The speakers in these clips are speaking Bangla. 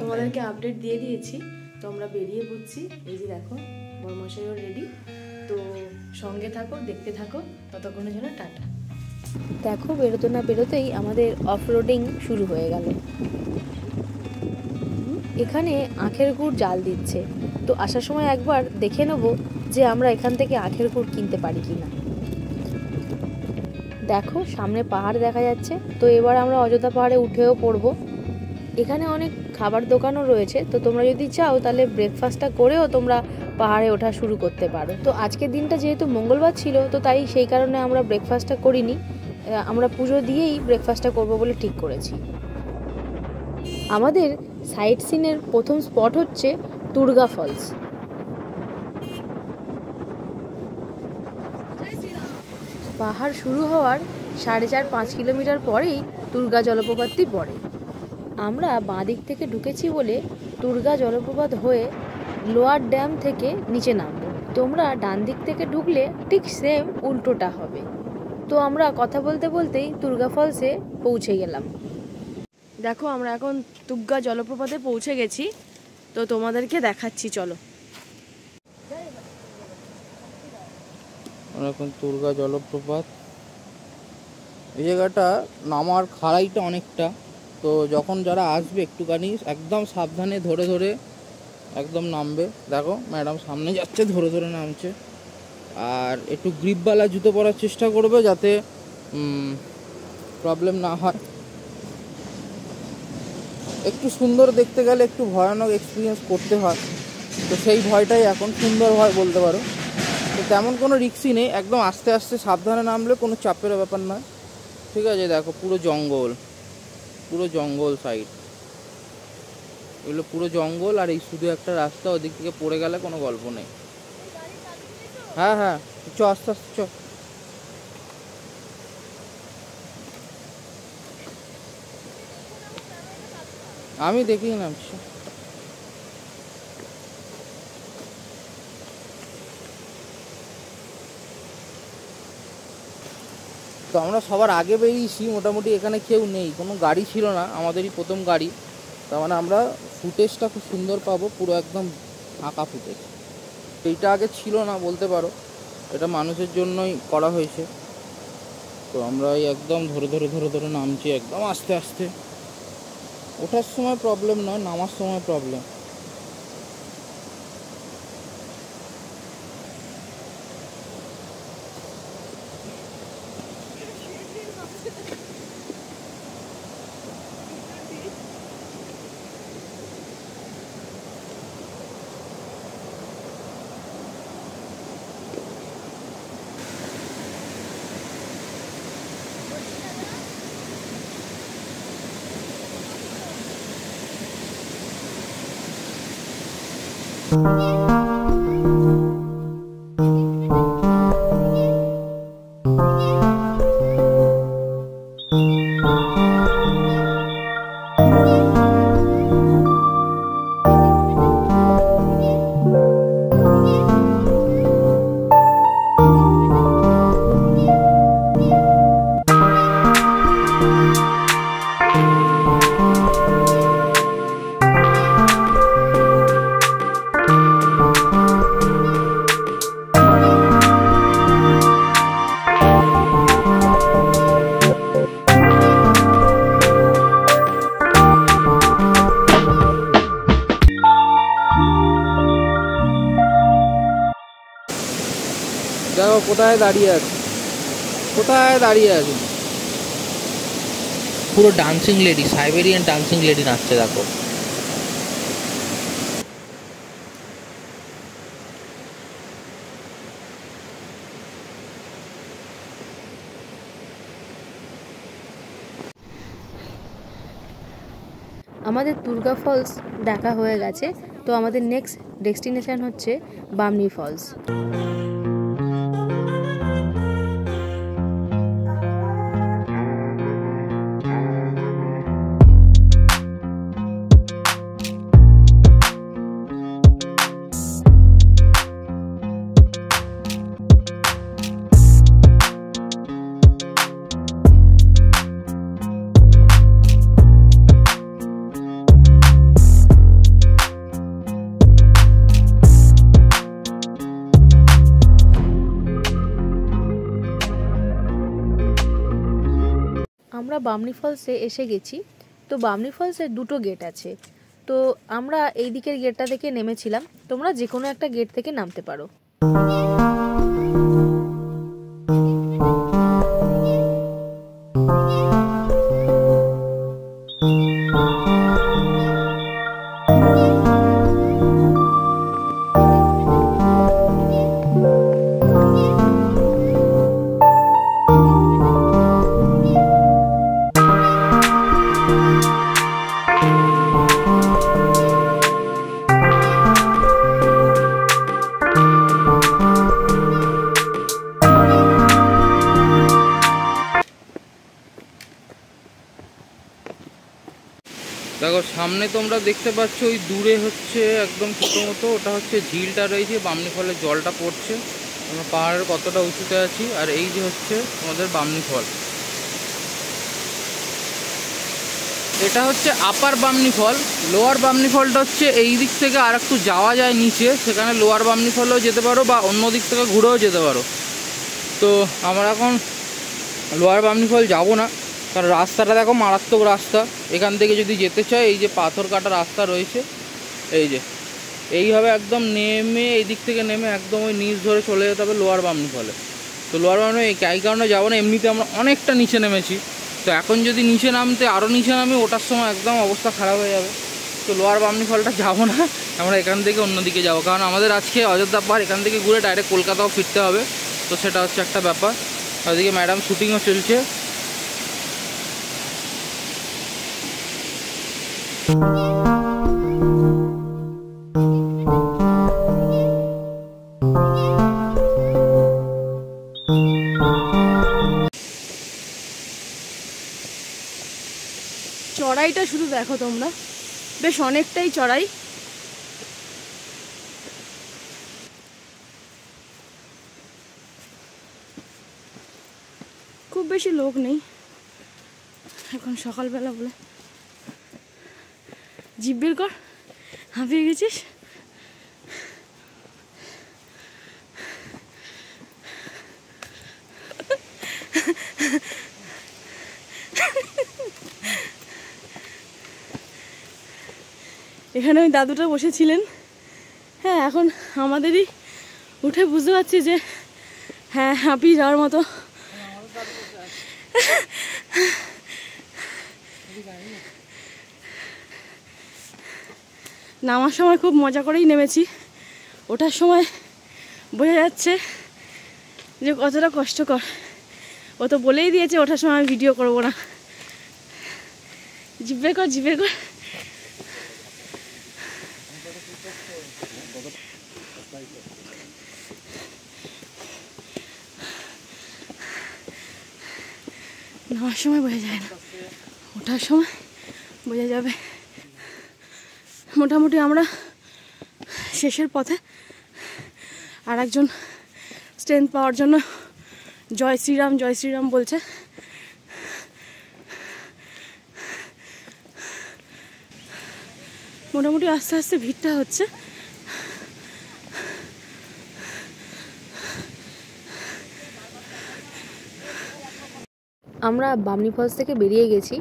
তোমাদেরকে আপডেট দিয়ে দিয়েছি, তো আমরা বেরিয়ে পড়ছি। এই যে দেখো বরমশাইও রেডি, তো সঙ্গে থাকো, দেখতে থাকো, ততক্ষণের জন্য টাটা। দেখো বেরোতে না বেরোতেই আমাদের অফ রোডিং শুরু হয়ে গেল। এখানে আখের গুড় জাল দিচ্ছে, তো আসার সময় একবার দেখে নেব যে আমরা এখান থেকে আখের গুড় কিনতে পারি কিনা। দেখো সামনে পাহাড় দেখা যাচ্ছে, তো এবার আমরা অযোধ্যা পাহাড়ে উঠেও পড়ব। এখানে অনেক খাবার দোকানও রয়েছে, তো তোমরা যদি চাও তাহলে ব্রেকফাস্টটা করেও তোমরা পাহাড়ে ওঠা শুরু করতে পারো। তো আজকের দিনটা যেহেতু মঙ্গলবার ছিল, তো তাই সেই কারণে আমরা ব্রেকফাস্টটা করিনি, আমরা পুজো দিয়েই ব্রেকফাস্টটা করব বলে ঠিক করেছি। আমাদের সাইট সিনের প্রথম স্পট হচ্ছে দুর্গা ফলস। পাহাড় শুরু হওয়ার 4.5-5 কিলোমিটার পরেই দুর্গা জলপ্রপাতটি পড়ে। আমরা বাঁ দিক থেকে ঢুকেছি বলে দুর্গা জলপ্রপাত হয়ে লোয়ার ড্যাম থেকে নিচে নামবো। তোমরা ডান দিক থেকে ঢুকলে ঠিক সেম উল্টোটা হবে। তো আমরা কথা বলতে বলতেই দুর্গা ফলসে পৌঁছে গেলাম। দেখো আমরা এখন দুর্গা জলপ্রপাতে পৌঁছে গেছি, তো তোমাদেরকে দেখাচ্ছি, চলো। এখন দুর্গা জলপ্রপাত, এই জায়গাটা নামার খাড়াইটা অনেকটা, তো যখন যারা আসবে একটুখানি একদম সাবধানে ধরে ধরে একদম নামবে। দেখো ম্যাডাম সামনে যাচ্ছে, ধরে ধরে নামছে। আর একটু গ্রিপওয়ালা জুতো পরার চেষ্টা করবে যাতে প্রবলেম না হয়। একটু সুন্দর দেখতে গেলে একটু ভয়ানক এক্সপিরিয়েন্স করতে হয়, তো সেই ভয়টাই এখন সুন্দর হয় বলতে পারো। তো তেমন কোনো রিস্কই নেই, একদম আস্তে আস্তে সাবধানে নামলে কোনো চাপের ব্যাপার নয়, ঠিক আছে। দেখো পুরো জঙ্গল, পুরো জঙ্গল সাইড, এগুলো পুরো জঙ্গল, আর এই শুধু একটা রাস্তা, ওদিক থেকে পড়ে গেলে কোনো গল্প নেই। হ্যাঁ হ্যাঁ চ, আস্তে আস্তে চ। আমি দেখেই নামছি। তো আমরা সবার আগে বেরিয়েছি, মোটামুটি এখানে কেউ নেই, কোনো গাড়ি ছিল না, আমাদেরই প্রথম গাড়ি। তার মানে আমরা ফুটেজটা খুব সুন্দর পাবো, পুরো একদম ফাঁকা ফুটেজ। এইটা আগে ছিল না বলতে পারো, এটা মানুষের জন্যই করা হয়েছে। তো আমরা একদম ধরে ধরে ধরে ধরে নামছি, একদম আস্তে আস্তে। ওঠার সময় প্রবলেম নয়, নামার সময় প্রবলেম। দেখো কোথায় দাঁড়িয়ে আছে, কোথায় দাঁড়িয়ে আছে, পুরো dancing lady, Siberian dancing lady নাচছে দেখো। আমাদের দুর্গা ফলস দেখা হয়ে গেছে, তো আমাদের নেক্সট ডেস্টিনেশন হচ্ছে বামনি ফলস। বামনি ফলসে এসে গেছি। তো বামনি ফলসের দুটো গেট আছে, তো আমরা এই দিকের গেটটা থেকে নেমেছিলাম। তোমরা যে কোনো একটা গেট থেকে নামতে পারো। দেখো সামনে তোমরা দেখতে পাচ্ছ ওই দূরে হচ্ছে একদম ছোটো মতো, ওটা হচ্ছে ঝিলটা রয়েছে, বামনি ফলের জলটা পড়ছে। আমরা পাহাড়ের কতটা উঁচুতে আছি, আর এই যে হচ্ছে আমাদের বামনি ফল। এটা হচ্ছে আপার বামনি ফল। লোয়ার বামনি ফলটা হচ্ছে এই দিক থেকে আর একটু যাওয়া যায় নিচে, সেখানে লোয়ার বামনি ফলেও যেতে পারো বা অন্য দিক থেকে ঘুরেও যেতে পারো। তো আমরা এখন লোয়ার বামনি ফল যাবো না, কারণ রাস্তাটা দেখো মারাত্মক রাস্তা। এখান থেকে যদি যেতে চায় এই যে পাথর কাটা রাস্তা রয়েছে, এই যে এইভাবে একদম নেমে এই দিক থেকে নেমে একদম ওই নিচ ধরে চলে যেতে হবে লোয়ার বামনি ফলে। তো লোয়ার বামনি এই কারণে যাবো না, এমনিতে আমরা অনেকটা নিচে নেমেছি। তো এখন যদি নিচে নামতে আরও নিচে নামি, ওটার সময় একদম অবস্থা খারাপ হয়ে যাবে। তো লোয়ার বামনি ফলটা যাবো না, আমরা এখান থেকে অন্যদিকে যাবো, কারণ আমাদের আজকে অযোধ্যা পাহাড় এখান থেকে ঘুরে ডাইরেক্ট কলকাতাও ফিরতে হবে। তো সেটা হচ্ছে একটা ব্যাপার। ওইদিকে ম্যাডাম শুটিংও চলছে। চড়াইটা শুধু দেখো তোমরা, বেশ অনেকটাই চড়াই। খুব বেশি লোক নেই এখন সকালবেলা বলে। জিভ বের কর, হাঁপিয়ে গেছিস। এখানে ওই দাদুটা বসেছিলেন। হ্যাঁ, এখন আমাদেরই উঠে বুঝতে পারছি যে হ্যাঁ হাঁপিয়ে যাওয়ার মতো। নামার সময় খুব মজা করেই নেমেছি, ওঠার সময় বোঝা যাচ্ছে যে কতটা কষ্টকর। ও তো বলেই দিয়েছে ওঠার সময় ভিডিও করবো না। জিভে কর, জিভে কর। নামার সময় বোঝা যায় না, ওঠার সময় বোঝা যাবে। মোটামুটি আমরা শেষের পথে। আর একজন স্ট্রেংথ পাওয়ার জন্য জয় শ্রীরাম জয় শ্রীরাম বলছে। মোটামুটি আস্তে আস্তে ভিড়টা হচ্ছে। আমরা বামনি ফলস থেকে বেরিয়ে গেছি।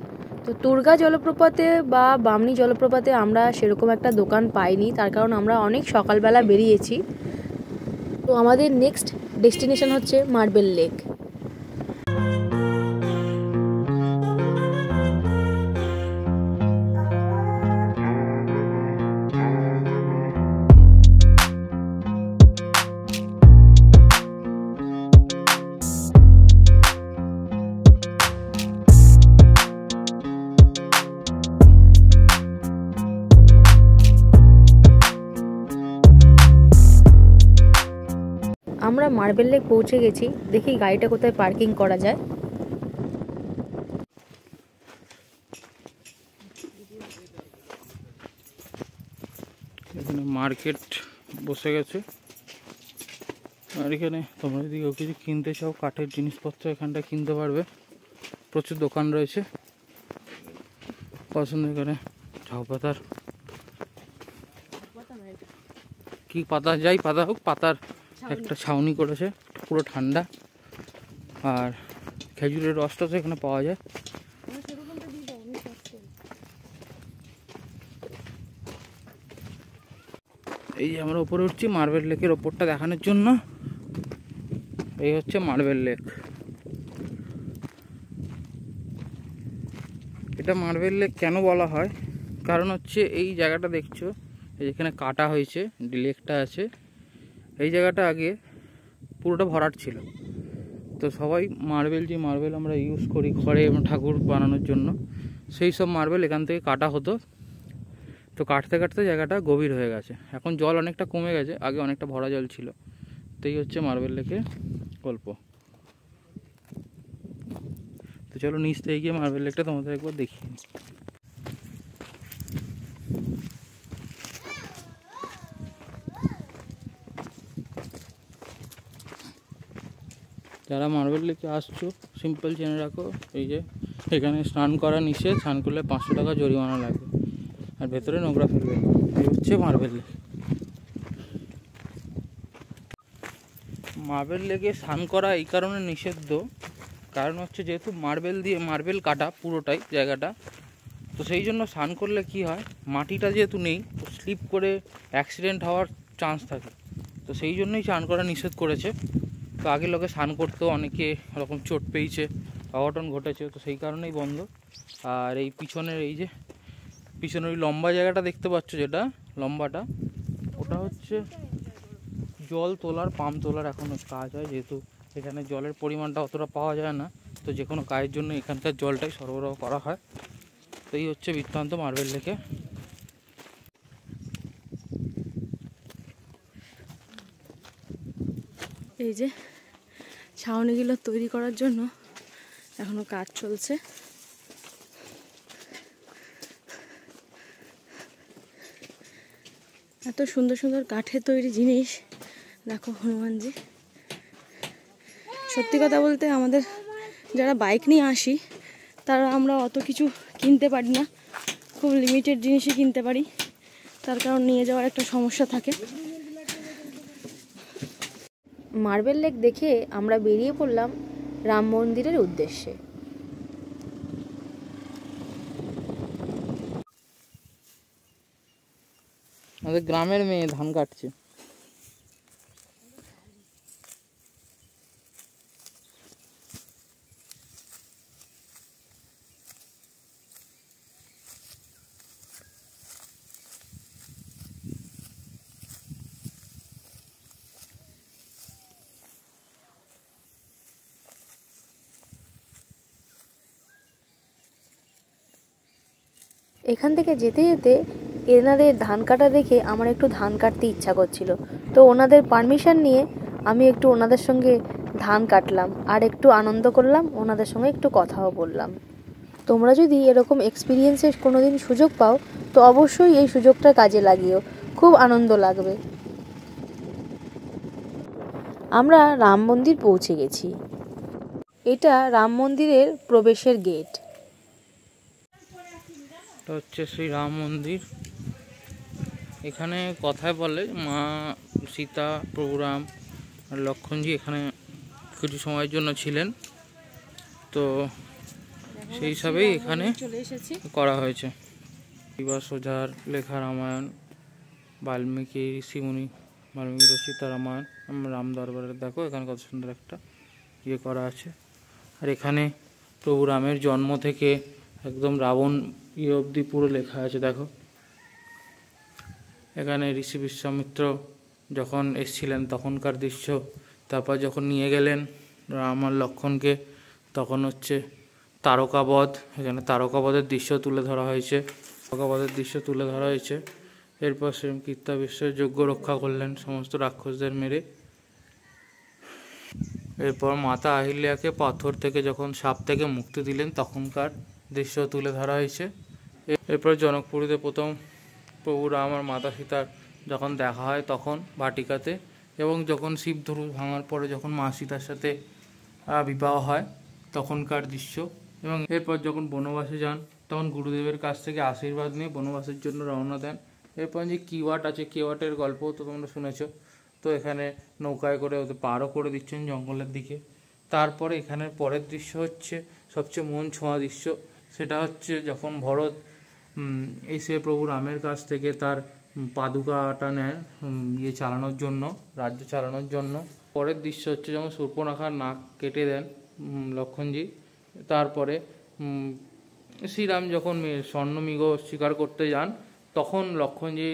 তো তুর্গা জলপ্রপাতে বা বামনি জলপ্রপাতে আমরা সেরকম একটা দোকান পাইনি, তার কারণ আমরা অনেক সকালবেলা বেরিয়েছি। তো আমাদের নেক্সট ডেস্টিনেশন হচ্ছে মার্বেল লেক। আমরা মার্বেল লেক পৌঁছে গেছি, দেখি গাড়িটা কোথায় পার্কিং করা যায়। এখানে মার্কেট বসে গেছে, আর এখানে তোমরা যদি কেউ কিছু কিনতে চাও কাঠের জিনিসপত্র এখানটা কিনতে পারবে। প্রচুর দোকান রয়েছে পছন্দ করে। ঝাউ পাতার কি পাতা, যাই পাতা হোক, পাতার একটা ছাউনি করেছে, পুরো ঠান্ডা। আর খেজুরের রসটা তো এখানে পাওয়া যায়। এই যে আমরা উপরে উঠছি মার্বেল লেকের ওপরটা দেখানোর জন্য। এই হচ্ছে মার্বেল লেক। এটা মার্বেল লেক কেন বলা হয়, কারণ হচ্ছে এই জায়গাটা দেখছো, যেখানে কাটা হয়েছে লেকটা আছে, এই জায়গাটা আগে পুরোটা ভরাট ছিল। তো সবাই যে মার্বেল আমরা ইউজ করি ঘরে এবং ঠাকুর বানানোর জন্য, সেই সব মার্বেল এখান থেকে কাটা হতো। তো কাটতে কাটতে জায়গাটা গভীর হয়ে গেছে, এখন জল অনেকটা কমে গেছে, আগে অনেকটা ভরা জল ছিল। তো এই হচ্ছে মার্বেল লেকের গল্প। তো চলো নিচ থেকে গিয়ে মার্বেল লেকটা তোমাদের একবার দেখি। যারা মার্বেল লেকে আসছো সিম্পল জেনে রাখো, এই যে এখানে স্নান করা নিষেধ, স্নান করলে 500 টাকা জরিমানা লাগবে, আর ভেতরে নোংরা ফেলবে। এই হচ্ছে মার্বেল লেক। মার্বেল লেকে স্নান করা এই কারণে নিষিদ্ধ, কারণ হচ্ছে যেহেতু মার্বেল কাটা পুরোটাই জায়গাটা, তো সেই জন্য স্নান করলে কি হয়, মাটিটা যেহেতু নেই, তো স্লিপ করে অ্যাক্সিডেন্ট হওয়ার চান্স থাকে। তো সেই জন্যই স্নান করা নিষেধ করেছে। তো আগে লোকে স্নান করতেও অনেকে এরকম চোট পেয়েছে, অঘটন ঘটেছে, তো সেই কারণেই বন্ধ। আর এই পিছনের ওই লম্বা জায়গাটা দেখতে পাচ্ছ, যেটা লম্বাটা, ওটা হচ্ছে জল তোলার, পাম্প তোলার এখনও কাজ হয়, যেহেতু এখানে জলের পরিমাণটা অতটা পাওয়া যায় না, তো যে কোনো কাজের জন্য এখানকার জলটাই সরবরাহ করা হয়। তো এই হচ্ছে বৃত্তান্ত মার্বেল লেকে। এই যে ছাউনিগুলো তৈরি করার জন্য এখনো কাজ চলছে। এত সুন্দর সুন্দর কাঠের তৈরি জিনিস দেখো, হনুমানজি। সত্যি কথা বলতে আমাদের যারা বাইক নিয়ে আসি, তারা আমরা অত কিছু কিনতে পারি না, খুব লিমিটেড জিনিসই কিনতে পারি, তার কারণ নিয়ে যাওয়ার একটা সমস্যা থাকে। মার্বেল লেক দেখে আমরা বেরিয়ে পড়লাম রাম মন্দিরের উদ্দেশ্যে। আমাদের গ্রামের মেয়ে ধান কাটছে। এখান থেকে যেতে যেতে এনাদের ধান কাটা দেখে আমার একটু ধান কাটতে ইচ্ছা করছিল, তো ওনাদের পারমিশন নিয়ে আমি একটু ওনাদের সঙ্গে ধান কাটলাম আর একটু আনন্দ করলাম, ওনাদের সঙ্গে একটু কথাও বললাম। তোমরা যদি এরকম এক্সপিরিয়েন্সের কোনোদিন সুযোগ পাও, তো অবশ্যই এই সুযোগটা কাজে লাগিও, খুব আনন্দ লাগবে। আমরা রাম মন্দির পৌঁছে গেছি। এটা রাম মন্দিরের প্রবেশের গেট। এটা হচ্ছে শ্রী রাম মন্দির। এখানে কথায় বলে মা সীতা, প্রভু রাম আর লক্ষ্মণজি এখানে কিছু সময়ের জন্য ছিলেন, তো সেই হিসাবেই এখানে করা হয়েছে। বিভাস ওঝার লেখা রামায়ণ, বাল্মীকি ঋষিমুনি, বাল্মীকি রচিত রামায়ণ, রাম দরবারে দেখো এখানে কত সুন্দর একটা করা আছে। আর এখানে প্রভু রামের জন্ম থেকে একদম রাবণ অবধি পুরো লেখা আছে দেখো। এখানে ঋষি বিশ্বামিত্র যখন এসেছিলেন তখনকার দৃশ্য, তারপর যখন নিয়ে গেলেন রাম আর লক্ষ্মণকে, তখন হচ্ছে তারকাবধ, এখানে তারকাবধের দৃশ্য তুলে ধরা হয়েছে। এরপর শ্রী কীর্তা বিশ্বের যজ্ঞ রক্ষা করলেন সমস্ত রাক্ষসদের মেরে। এরপর মাতা আহিল্যাকে পাথর থেকে যখন সাপ থেকে মুক্তি দিলেন তখনকার দৃশ্য তুলে ধরা হয়েছে। এরপর জনকপুরীতে প্রথম প্রভু রাম আর মাতা সীতার যখন দেখা হয় তখন বাটিকাতে, এবং যখন শিবধনু ভাঙার পরে যখন মা সীতার সাথে বিবাহ হয় তখনকার দৃশ্য। এবং এরপর যখন বনবাসে যান তখন গুরুদেবের কাছ থেকে আশীর্বাদ নিয়ে বনবাসের জন্য রওনা দেন। এরপর যে কেওয়াট আছে, কেওয়াটের গল্প তো তোমরা শুনেছো, তো এখানে নৌকায় করে ওদের পারও করে দিচ্ছেন জঙ্গলের দিকে। তারপরে এখানের পরের দৃশ্য হচ্ছে সবচেয়ে মন ছোঁয়া দৃশ্য, সেটা হচ্ছে যখন ভরত এসে প্রভু রামের কাছ থেকে তার পাদুকাটা নেয় ইয়ে চালানোর জন্য, রাজ্য চালানোর জন্য। পরের দৃশ্য হচ্ছে যখন শূর্পণখার নাক কেটে দেন লক্ষ্মণজি, তারপরে শ্রীরাম যখন স্বর্ণমৃগ শিকার করতে যান তখন লক্ষ্মণজি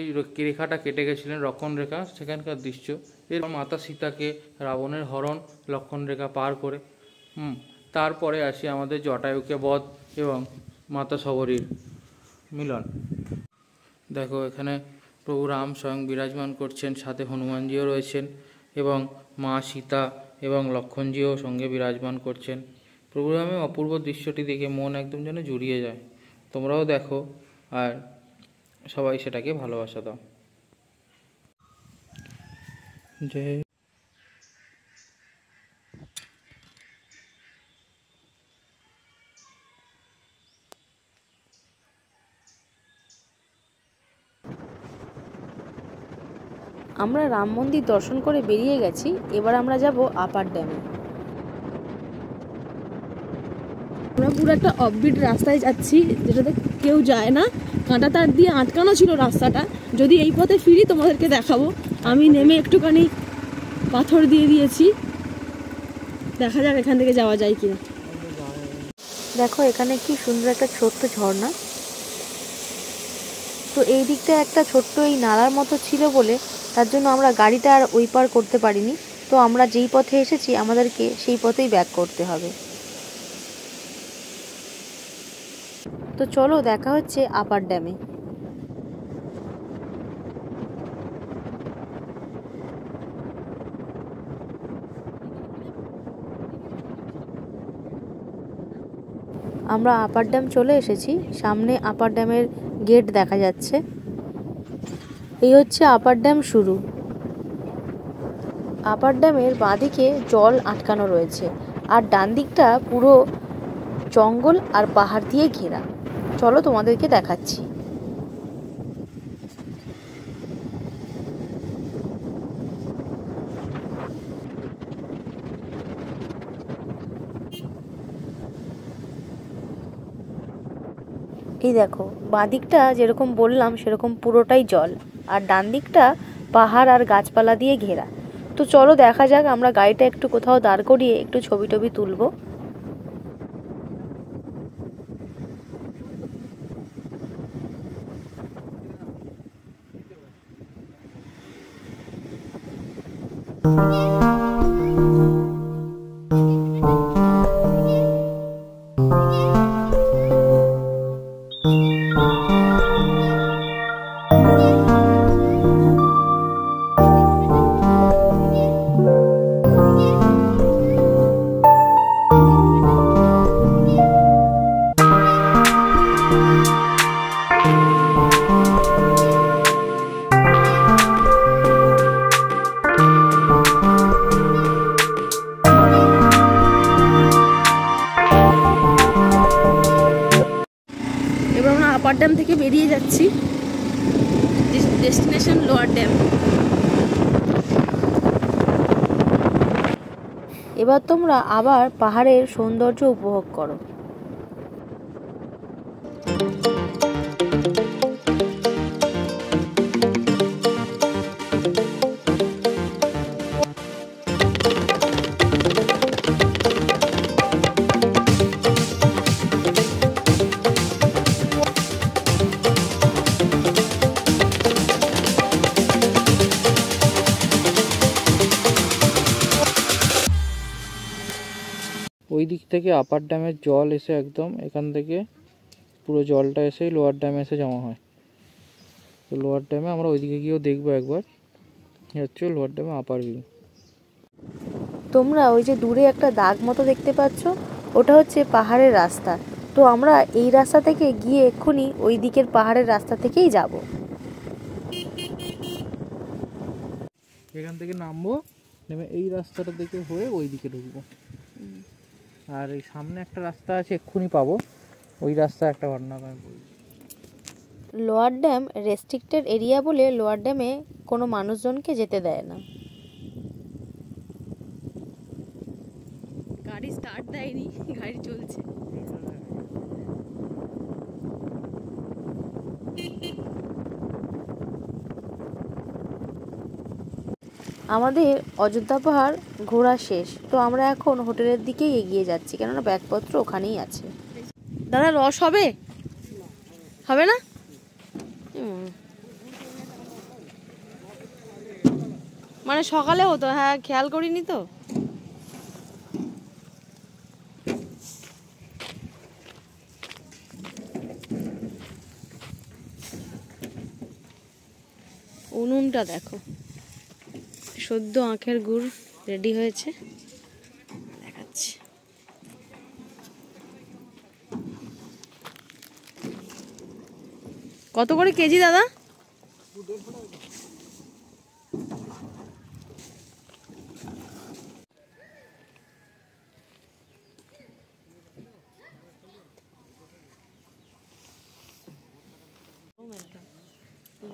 রেখাটা কেটে গেছিলেন, লক্ষণ রেখা, সেখানকার দৃশ্য। এরপর মাতা সীতাকে রাবণের হরণ লক্ষণ রেখা পার করে। তারপরে আসি আমাদের জটায়ুকে বধ এবং মাতা শবরীর মিলন। দেখো এখানে প্রভু রাম স্বয়ং বিরাজমান করছেন, সাথে হনুমানজিও রয়েছেন এবং মা সীতা এবং লক্ষ্মণজিও সঙ্গে বিরাজমান করছেন। প্রভু রামের অপূর্ব দৃশ্যটি দেখে মন একদম যেন জুড়িয়ে যায়। তোমরাও দেখো আর সবাই সেটাকে ভালোবাসা দাও। জয়। আমরা রাম মন্দির দর্শন করে বেরিয়ে গেছি। এবার আমরা যাব আপার ড্যামে। আমরা পুরো একটা অফবিট রাস্তায় যাচ্ছি, যেটাতে কেউ যায় না, কাঁটা তার দিয়ে আটকানো ছিল রাস্তাটা। যদি এই পথে ফিরি তোমাদেরকে দেখাবো। আমি নেমে একটুখানি পাথর দিয়ে দিয়েছি, দেখা যাক এখান থেকে যাওয়া যায় কিনা। দেখো এখানে কি সুন্দর একটা ছোট্ট ঝর্ণা। তো এই দিকটা একটা ছোট্ট এই নালার মতো ছিল বলে তার জন্য আমরা গাড়িটা আর ওই পার করতে পারিনি। তো আমরা যেই পথে এসেছি আমাদেরকে সেই পথেই ব্যাক করতে হবে। তো চলো দেখা হচ্ছে আপার ড্যামে। আমরা আপার ড্যাম চলে এসেছি। সামনে আপার ড্যামের গেট দেখা যাচ্ছে। এই হচ্ছে আপার ড্যাম শুরু। আপার ড্যামের বাঁদিকে জল আটকানো রয়েছে আর ডান দিকটা পুরো জঙ্গল আর পাহাড় দিয়ে ঘেরা। চলো তোমাদেরকে দেখাচ্ছি। এই দেখো বাঁদিকটা যেরকম বললাম সেরকম পুরোটাই জল, আর ডান দিকটা পাহাড় আর গাছপালা দিয়ে ঘেরা। তো চলো দেখা যাক, আমরা গাড়িটা একটু কোথাও দাঁড় করিয়ে একটু ছবি টবি তুলবো। আপার ড্যাম থেকে বেরিয়ে যাচ্ছি, ডেস্টিনেশন লোয়ার ড্যাম। এবার তোমরা আবার পাহাড়ের সৌন্দর্য উপভোগ করো। ওই দিক থেকে আপার ড্যামের জল এসে একদম এখান থেকে পুরো জলটা এসে লোয়ার ড্যামে এসে জমা হয়। তো লোয়ার ড্যামে আমরা ওইদিকে গিয়েও দেখবো একবার। হচ্ছে লোয়ার ড্যামে আপার ভিউ। তোমরা ওই যে দূরে একটা দাগ মতো দেখতে পাচ্ছ, ওটা হচ্ছে পাহাড়ের রাস্তা। তো আমরা এই রাস্তা থেকে গিয়ে এক্ষুনি ওই দিকের পাহাড়ের রাস্তা থেকেই যাব। এখান থেকে নামবো, নেমে এই রাস্তাটা থেকে হয়ে ওই দিকে ঢুকবো। আর এই সামনে একটা রাস্তা আছে, এক্ষুনি পাবো, ওই রাস্তা একটা ঘটনা। লোয়ার ড্যাম রেস্ট্রিক্টেড এরিয়া বলে লোয়ার ড্যামে কোনো মানুষজনকে যেতে দেয় না। গাড়ি স্টার্ট দেয়নি, গাড়ি চলছে। আমাদের অযোধ্যা পাহাড় ঘোরা শেষ, তো আমরা এখন হোটেলের দিকেই এগিয়ে যাচ্ছি, কেননা ব্যাগপত্র ওখানেই আছে। দাদা রস হবে? হবে না? মানে সকালে হতো, হ্যাঁ খেয়াল করিনি তো। উনুনটা দেখো, সদ্য আখের গুড় রেডি হয়েছে, দেখাচ্ছি। কত করে কেজি দাদা?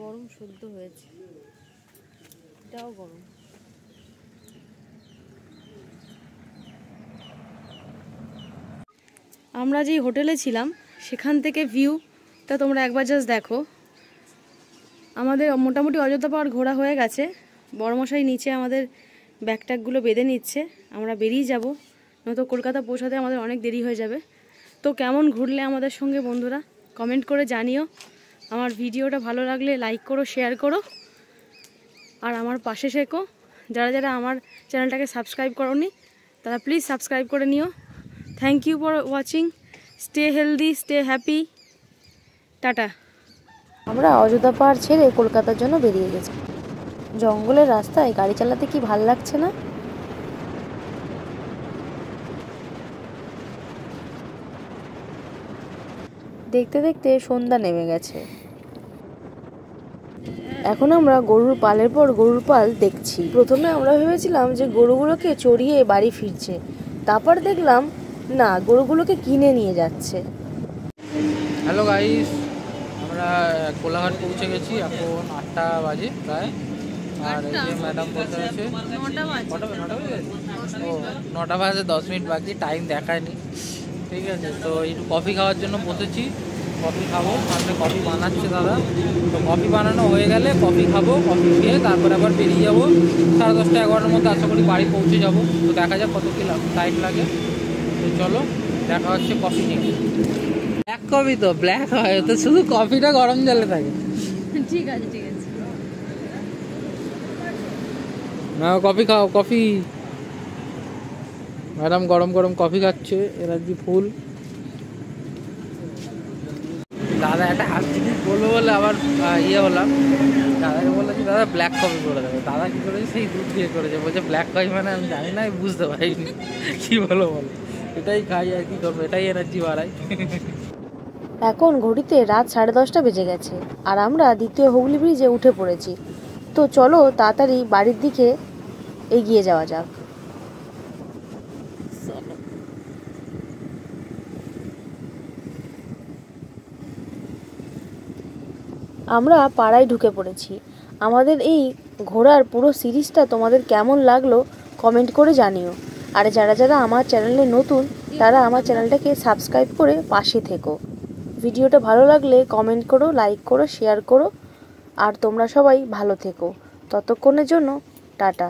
গরম সদ্য হয়েছে, এটাও গরম। আমরা যেই হোটেলে ছিলাম সেখান থেকে ভিউটা তোমরা একবার জাস্ট দেখো। আমাদের মোটামুটি অযোধ্যা পাহাড় ঘোরা হয়ে গেছে, বড়মশাই নিচে আমাদের ব্যাগট্যাগগুলো বেঁধে নিচ্ছে, আমরা বেরিয়ে যাব, নয়তো কলকাতা পৌঁছাতে আমাদের অনেক দেরি হয়ে যাবে। তো কেমন ঘুরলে আমাদের সঙ্গে বন্ধুরা কমেন্ট করে জানিও। আমার ভিডিওটা ভালো লাগলে লাইক করো, শেয়ার করো, আর আমার পাশে থেকো। যারা যারা আমার চ্যানেলটাকে সাবস্ক্রাইব করোনি তারা প্লিজ সাবস্ক্রাইব করে নিও। Thank you for watching. Stay healthy, stay happy, tata. আমরা অযোধ্যা পাহাড় ছেড়ে কলকাতার জন্য বেরিয়ে গেছি। জঙ্গলের রাস্তায় গাড়ি চালাতে কি ভাল লাগছে না? দেখতে দেখতে সন্ধ্যা নেমে গেছে। এখন আমরা গরুর পালের পর গরুর পাল দেখছি। প্রথমে আমরা ভেবেছিলাম যে গরুগুলোকে চড়িয়ে বাড়ি ফিরছে, তারপর দেখলাম না, গরুগুলোকে কিনে নিয়ে যাচ্ছে। হ্যালো গাইস, আমরা কোলাঘাট পৌঁছে গেছি, এখন 8টা বাজে প্রায়। আর এই যে ম্যাডাম বসে আছে। 9টা বাজে 10 মিনিট বাকি, টাইম দেখায়নি। ঠিক আছে, তো একটু কফি খাওয়ার জন্য বসেছি, কফি খাবো। সামনে কফি বানাচ্ছে দাদা, তো কফি বানানো হয়ে গেলে কফি খাবো, কফি খেয়ে তারপরে আবার বেরিয়ে যাবো। 10:30 11টার মধ্যে আশা করি বাড়ি পৌঁছে যাবো। তো দেখা যাক কত কি টাইম লাগে। তো চলো দেখা হচ্ছে কফি নিয়ে। ব্ল্যাক কফি তো ব্ল্যাক হয়, তো শুধু কফিটা গরম জলে থাকে। ঠিক আছে ঠিক আছে, না কফি খাও, কফি। ম্যাডাম গরম গরম কফি খাচ্ছে, এনার্জি ফুল। দাদা একটা হাত জিনিস বলবো বলে আবার হলাম, দাদাকে বললাম যে দাদা ব্ল্যাক কফি করে দেবে। দাদা কি করেছে, সেই দুধ দিয়ে করেছে, বলছে ব্ল্যাক কফি মানে আমি জানি না, আমি বুঝতে পারিনি কি বলো। এটাই খাই আর কি করবো, এটাই এনার্জি বাড়াই। এখন ঘড়িতে রাত 10:30 বেজে গেছে, আর আমরা দ্বিতীয় হুগলি ব্রিজে উঠে পড়েছি। তো চলো তাড়াতাড়ি বাড়ির দিকে এগিয়ে যাওয়া যাক। আমরা পাড়ায় ঢুকে পড়েছি। আমাদের এই ঘোরার পুরো সিরিজটা তোমাদের কেমন লাগলো কমেন্ট করে জানিও। আর যারা যারা আমার চ্যানেলে নতুন তারা আমার চ্যানেলটাকে সাবস্ক্রাইব করে পাশে থেকো। ভিডিওটা ভালো লাগলে কমেন্ট করো, লাইক করো, শেয়ার করো, আর তোমরা সবাই ভালো থেকো। ততক্ষণের জন্য টাটা।